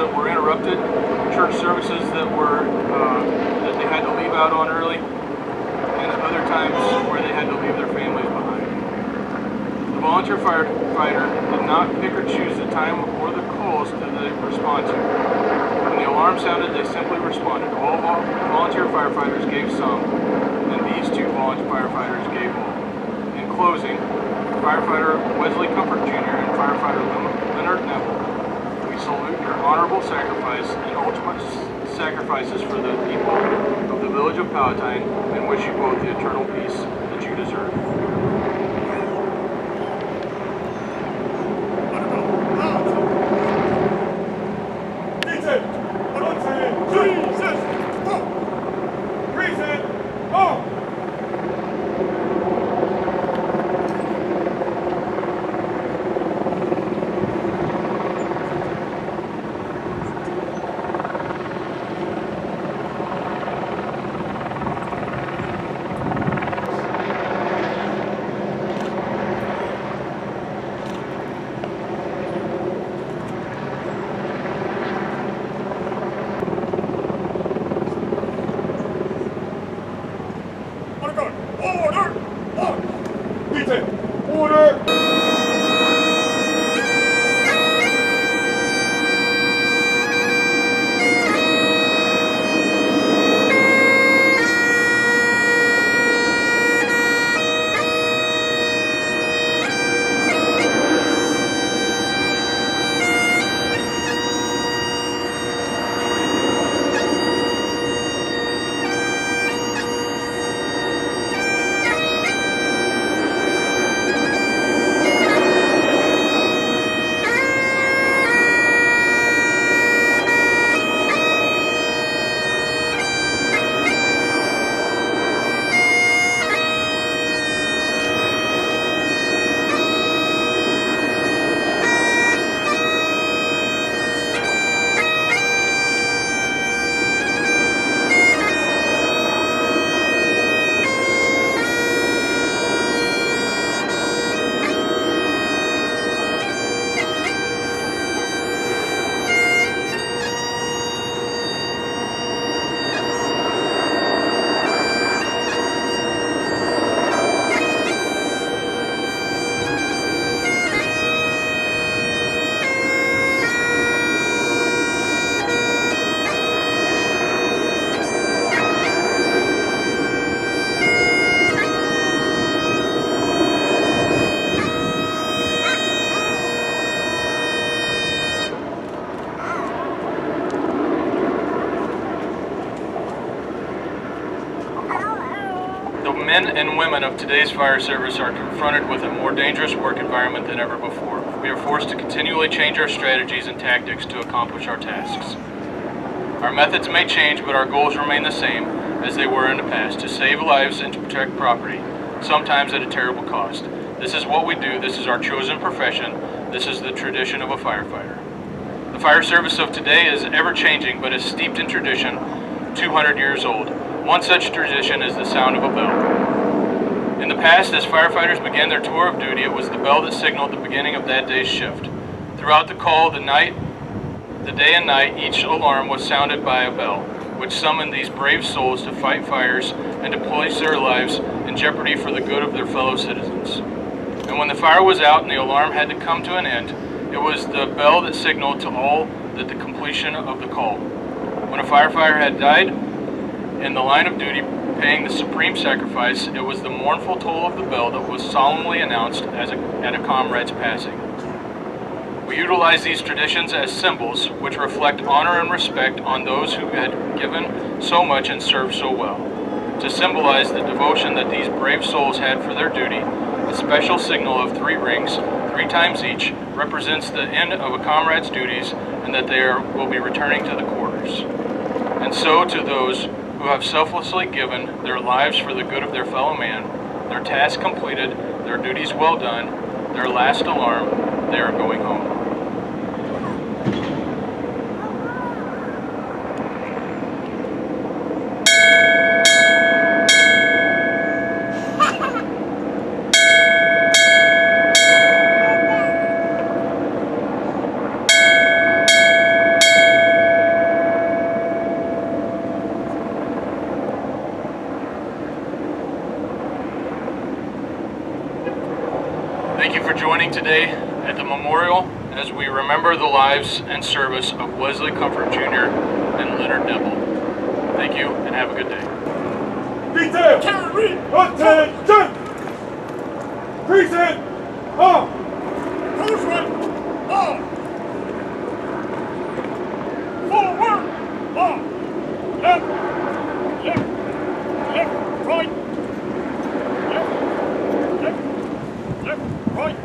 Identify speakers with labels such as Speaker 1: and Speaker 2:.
Speaker 1: that were interrupted, church services that they had to leave out on early, and other times where they had to leave their families behind. The volunteer firefighter did not pick or choose the time or the calls that they respond to. When the alarm sounded, they simply responded. All volunteer firefighters gave some, and these two volunteer firefighters gave all. In closing, Firefighter Wesley Comfort Jr. and Firefighter Lenard Nebel, we salute your honorable sacrifice and ultimate sacrifices for the people of the village of Palatine, and wish you both the eternal peace that you deserve. Men and women of today's fire service are confronted with a more dangerous work environment than ever before. We are forced to continually change our strategies and tactics to accomplish our tasks. Our methods may change, but our goals remain the same as they were in the past, to save lives and to protect property, sometimes at a terrible cost. This is what we do. This is our chosen profession. This is the tradition of a firefighter. The fire service of today is ever-changing, but is steeped in tradition, 200 years old. One such tradition is the sound of a bell. In the past, as firefighters began their tour of duty, it was the bell that signaled the beginning of that day's shift. Throughout the call, the day and night, each alarm was sounded by a bell, which summoned these brave souls to fight fires and to place their lives in jeopardy for the good of their fellow citizens. And when the fire was out and the alarm had to come to an end, it was the bell that signaled to all that the completion of the call. When a firefighter had died in the line of duty paying the supreme sacrifice, it was the mournful toll of the bell that was solemnly announced at a comrade's passing. We utilize these traditions as symbols which reflect honor and respect on those who had given so much and served so well. To symbolize the devotion that these brave souls had for their duty, a special signal of 3 rings, 3 times each, represents the end of a comrade's duties and that they will be returning to the quarters. And so to those who have selflessly given their lives for the good of their fellow man, their task completed, their duties well done, their last alarm, they are going home. Thank you for joining today at the memorial as we remember the lives and service of Wesley Comfort Jr. and Leonard Nebel. Thank you and have a good day.
Speaker 2: Detail! Attention! Precinct! On!
Speaker 3: Close right! On! Forward! On! Left! Left! Left! Right! Left! Left! Left! Right!